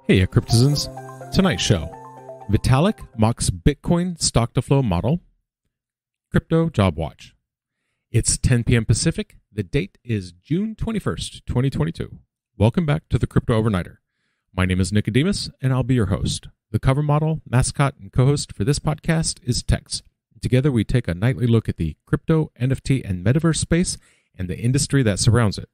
Heya Cryptozens. Tonight's show. Vitalik mocks Bitcoin StocktoFlow Model. Crypto Job Watch. It's 10 p.m. Pacific. The date is June 21st, 2022. Welcome back to the Crypto Overnighter. My name is Nicodemus, and I'll be your host. The cover model, mascot, and co-host for this podcast is Tex. Together, we take a nightly look at the crypto, NFT, and metaverse space and the industry that surrounds it.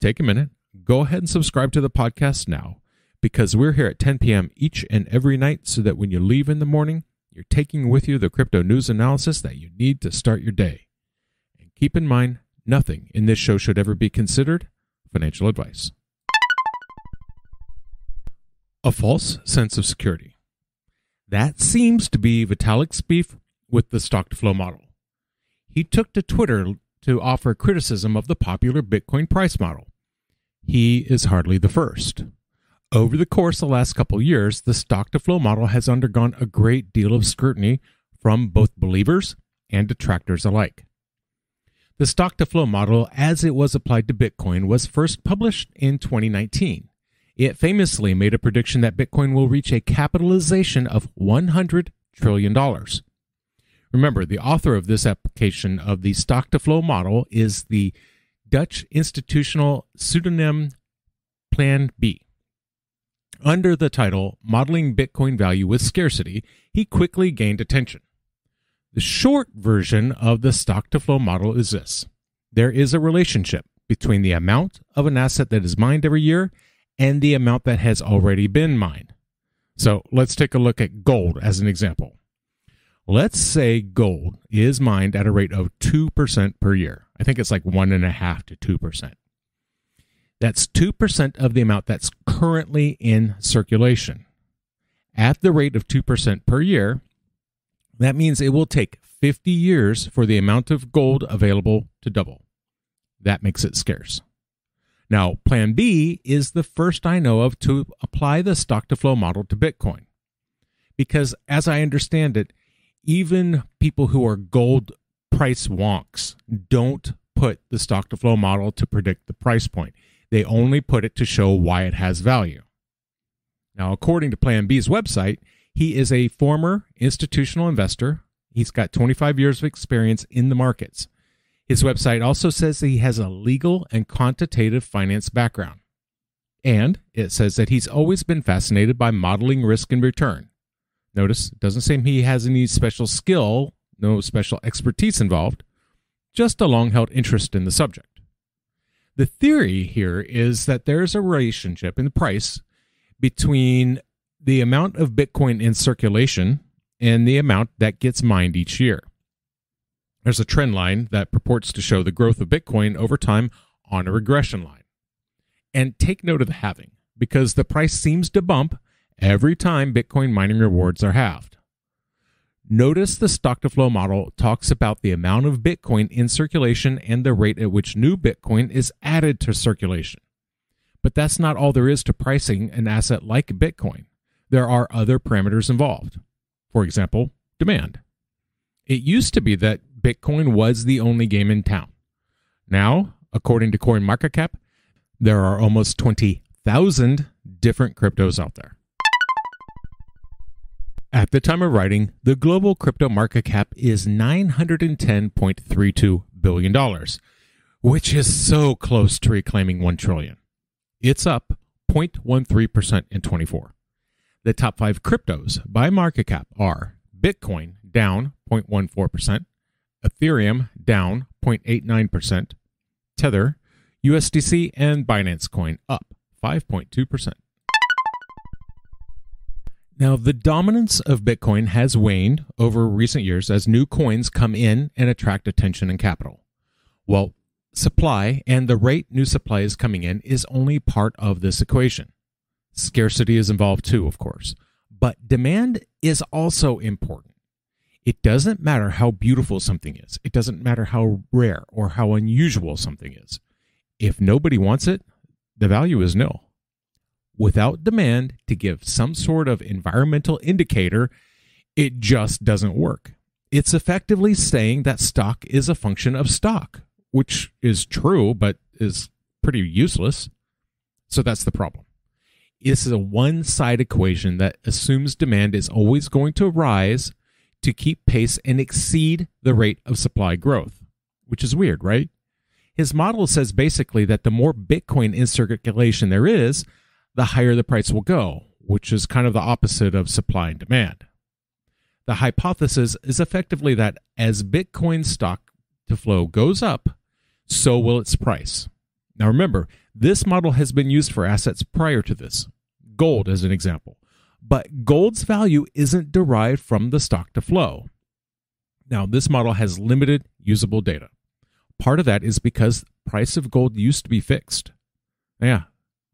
Take a minute, go ahead and subscribe to the podcast now, because we're here at 10 p.m. each and every night so that when you leave in the morning, you're taking with you the crypto news analysis that you need to start your day. And keep in mind, nothing in this show should ever be considered financial advice. A false sense of security. That seems to be Vitalik's beef with the StocktoFlow model. He took to Twitter to offer criticism of the popular Bitcoin price model. He is hardly the first. Over the course of the last couple of years, the StocktoFlow model has undergone a great deal of scrutiny from both believers and detractors alike. The StocktoFlow model, as it was applied to Bitcoin, was first published in 2019. It famously made a prediction that Bitcoin will reach a capitalization of $100 trillion. Remember, the author of this application of the StocktoFlow model is the Dutch institutional pseudonym Plan B. Under the title, Modeling Bitcoin Value with Scarcity, he quickly gained attention. The short version of the StocktoFlow model is this. There is a relationship between the amount of an asset that is mined every year and the amount that has already been mined. So let's take a look at gold as an example. Let's say gold is mined at a rate of 2% per year. I think it's like 1.5 to 2%. That's 2% of the amount that's currently in circulation. At the rate of 2% per year, that means it will take 50 years for the amount of gold available to double. That makes it scarce. Now, Plan B is the first I know of to apply the StocktoFlow model to Bitcoin. Because as I understand it, even people who are gold price wonks don't put the StocktoFlow model to predict the price point. They only put it to show why it has value. Now, according to Plan B's website, he is a former institutional investor. He's got 25 years of experience in the markets. His website also says that he has a legal and quantitative finance background. And it says that he's always been fascinated by modeling risk and return. Notice, it doesn't say he has any special skill, no special expertise involved, just a long-held interest in the subject. The theory here is that there's a relationship in the price between the amount of Bitcoin in circulation and the amount that gets mined each year. There's a trend line that purports to show the growth of Bitcoin over time on a regression line. And take note of the halving, because the price seems to bump every time Bitcoin mining rewards are halved. Notice the StocktoFlow model talks about the amount of Bitcoin in circulation and the rate at which new Bitcoin is added to circulation. But that's not all there is to pricing an asset like Bitcoin. There are other parameters involved. For example, demand. It used to be that Bitcoin was the only game in town. Now, according to CoinMarketCap, there are almost 20,000 different cryptos out there. At the time of writing, the global crypto market cap is $910.32 billion, which is so close to reclaiming $1 trillion. It's up 0.13% in 24. The top 5 cryptos by market cap are Bitcoin down 0.14%, Ethereum down 0.89%, Tether, USDC, and Binance Coin up 5.2%. Now, the dominance of Bitcoin has waned over recent years as new coins come in and attract attention and capital. Well, supply and the rate new supply is coming in is only part of this equation. Scarcity is involved too, of course, but demand is also important. It doesn't matter how beautiful something is. It doesn't matter how rare or how unusual something is. If nobody wants it, the value is nil. Without demand to give some sort of environmental indicator, it just doesn't work. It's effectively saying that stock is a function of stock, which is true, but is pretty useless. So that's the problem. This is a one-side equation that assumes demand is always going to rise to keep pace and exceed the rate of supply growth, which is weird, right? His model says basically that the more Bitcoin in circulation there is, the higher the price will go, which is kind of the opposite of supply and demand. The hypothesis is effectively that as Bitcoin stock to flow goes up, so will its price. Now remember, this model has been used for assets prior to this, gold as an example, but gold's value isn't derived from the stock to flow. Now this model has limited usable data. Part of that is because price of gold used to be fixed. Yeah,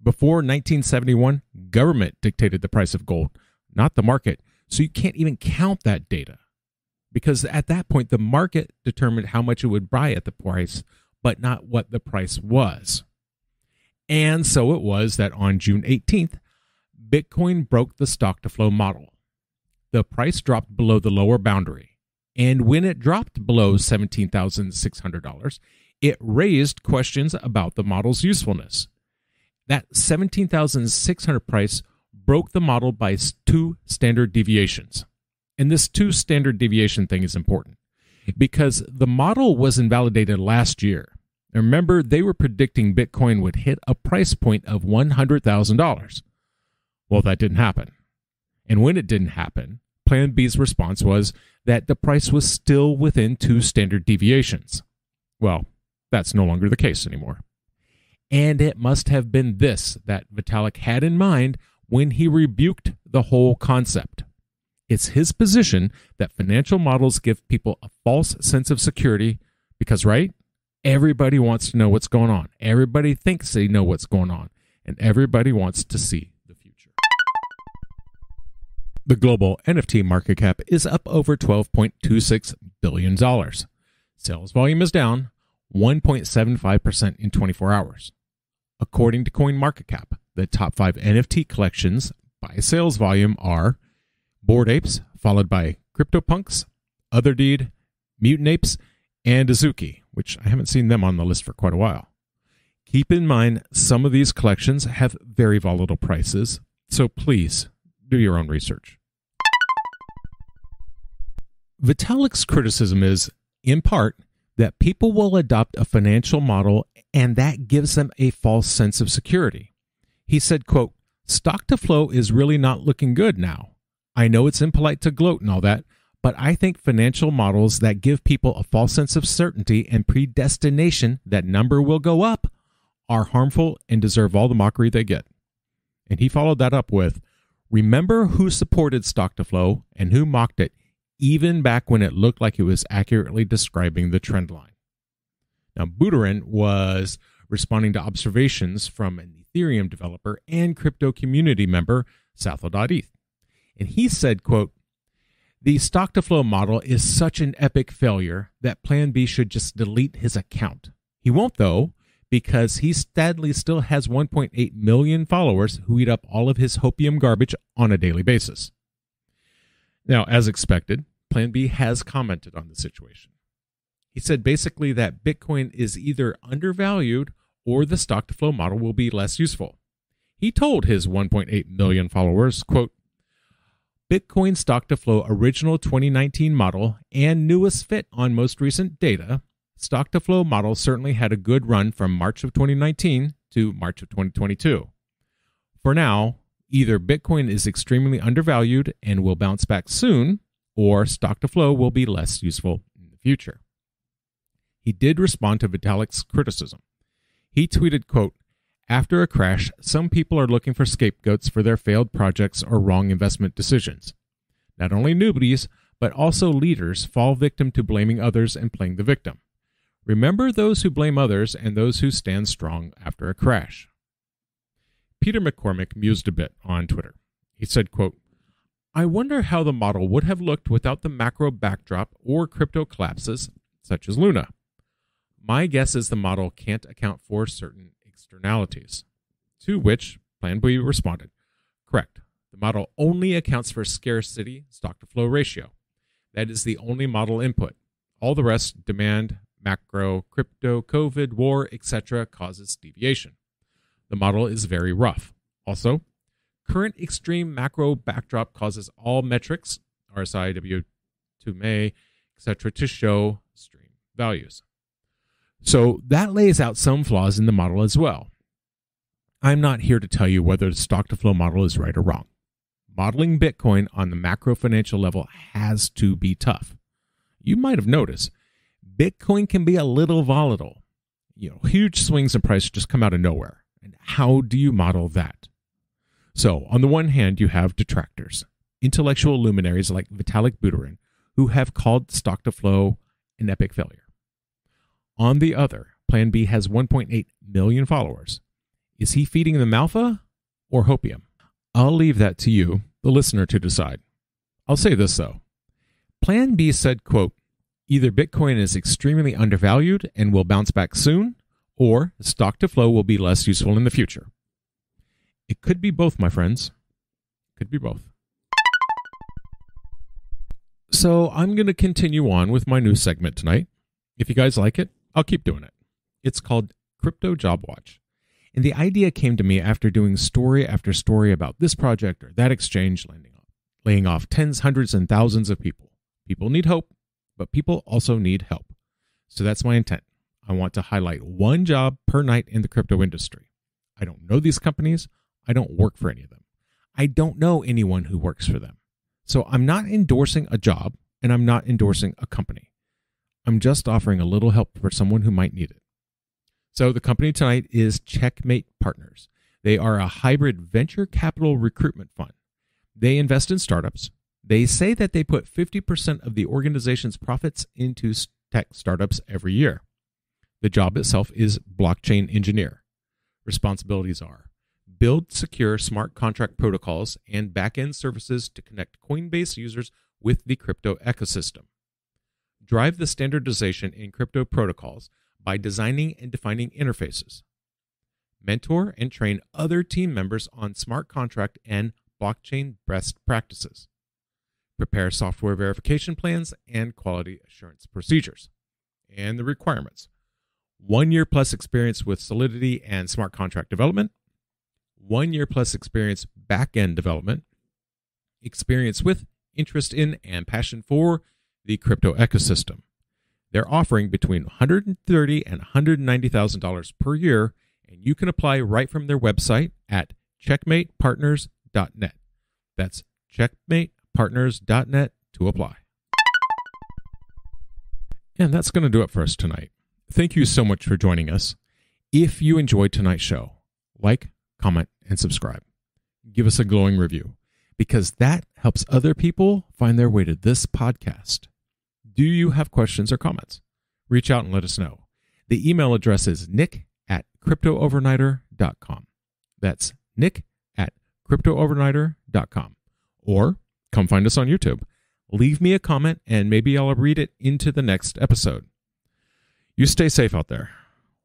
before 1971, government dictated the price of gold, not the market. So you can't even count that data because at that point, the market determined how much it would buy at the price, but not what the price was. And so it was that on June 18th, Bitcoin broke the stock-to-flow model. The price dropped below the lower boundary. And when it dropped below $17,600, it raised questions about the model's usefulness. That $17,600 price broke the model by 2 standard deviations. And this 2 standard deviation thing is important because the model was invalidated last year. Remember, they were predicting Bitcoin would hit a price point of $100,000. Well, that didn't happen. And when it didn't happen, Plan B's response was that the price was still within 2 standard deviations. Well, that's no longer the case anymore. And it must have been this that Vitalik had in mind when he rebuked the whole concept. It's his position that financial models give people a false sense of security because, right? Everybody wants to know what's going on. Everybody thinks they know what's going on. And everybody wants to see the future. The global NFT market cap is up over $12.26 billion. Sales volume is down 1.75% in 24 hours. According to CoinMarketCap, the top 5 NFT collections by sales volume are Bored Apes, followed by CryptoPunks, Otherdeed, Mutant Apes, and Azuki, which I haven't seen them on the list for quite a while. Keep in mind, some of these collections have very volatile prices, so please do your own research. Vitalik's criticism is, in part, that people will adopt a financial model and that gives them a false sense of security. He said, quote, "Stock to flow is really not looking good now. I know it's impolite to gloat and all that, but I think financial models that give people a false sense of certainty and predestination that number will go up are harmful and deserve all the mockery they get." And he followed that up with, "Remember who supported stock to flow and who mocked it, even back when it looked like it was accurately describing the trend line." Now, Buterin was responding to observations from an Ethereum developer and crypto community member, Satho.eth. And he said, quote, "The stock-to-flow model is such an epic failure that Plan B should just delete his account. He won't, though, because he sadly still has 1.8 million followers who eat up all of his hopium garbage on a daily basis." Now, as expected, Plan B has commented on the situation. He said basically that Bitcoin is either undervalued or the stock-to-flow model will be less useful. He told his 1.8 million followers, quote, "Bitcoin stock-to-flow original 2019 model and newest fit on most recent data, stock-to-flow model certainly had a good run from March of 2019 to March of 2022. For now, either Bitcoin is extremely undervalued and will bounce back soon, or stock-to-flow will be less useful in the future." He did respond to Vitalik's criticism. He tweeted, quote, "After a crash, some people are looking for scapegoats for their failed projects or wrong investment decisions. Not only newbies, but also leaders fall victim to blaming others and playing the victim. Remember those who blame others and those who stand strong after a crash." Peter McCormick mused a bit on Twitter. He said, quote, "I wonder how the model would have looked without the macro backdrop or crypto collapses, such as Luna. My guess is the model can't account for certain externalities." To which Plan B responded, "Correct. The model only accounts for scarcity stock-to-flow ratio. That is the only model input. All the rest, demand, macro, crypto, COVID, war, etc., causes deviation. The model is very rough. Also, current extreme macro backdrop causes all metrics, RSI, W2MA, etc., to show extreme values. So that lays out some flaws in the model as well. I'm not here to tell you whether the stock-to-flow model is right or wrong. Modeling Bitcoin on the macro financial level has to be tough. You might have noticed, Bitcoin can be a little volatile. Huge swings in price just come out of nowhere. And how do you model that? So, on the one hand, you have detractors, intellectual luminaries like Vitalik who have called stock-to-flow an epic failure. On the other, Plan B has 1.8 million followers. Is he feeding them alpha or hopium? I'll leave that to you, the listener, to decide. I'll say this, though. Plan B said, quote, either Bitcoin is extremely undervalued and will bounce back soon, or stock-to-flow will be less useful in the future. It could be both, my friends. Could be both. So I'm going to continue on with my new segment tonight. If you guys like it, I'll keep doing it. It's called Crypto Job Watch. And the idea came to me after doing story after story about this project or that exchange laying off tens, hundreds, and thousands of people. People need hope, but people also need help. So that's my intent. I want to highlight one job per night in the crypto industry. I don't know these companies. I don't work for any of them. I don't know anyone who works for them. So I'm not endorsing a job, and I'm not endorsing a company. I'm just offering a little help for someone who might need it. So the company tonight is Checkmate Partners. They are a hybrid venture capital recruitment fund. They invest in startups. They say that they put 50% of the organization's profits into tech startups every year. The job itself is blockchain engineer. Responsibilities are build secure smart contract protocols and back-end services to connect Coinbase users with the crypto ecosystem. Drive the standardization in crypto protocols by designing and defining interfaces. Mentor and train other team members on smart contract and blockchain best practices. Prepare software verification plans and quality assurance procedures. And the requirements: 1 year plus experience with Solidity and smart contract development, 1 year plus experience back-end development, experience with, interest in, and passion for the crypto ecosystem. They're offering between $130,000 and $190,000 per year, and you can apply right from their website at checkmatepartners.net. That's checkmatepartners.net to apply. And that's going to do it for us tonight. Thank you so much for joining us. If you enjoyed tonight's show, like, comment, and subscribe. Give us a glowing review, because that helps other people find their way to this podcast. Do you have questions or comments? Reach out and let us know. The email address is nick@cryptoovernighter.com. That's nick@cryptoovernighter.com. Or come find us on YouTube. Leave me a comment and maybe I'll read it into the next episode. You stay safe out there.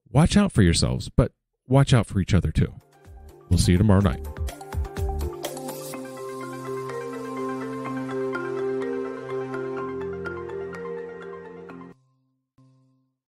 Watch out for yourselves, but watch out for each other too. We'll see you tomorrow night.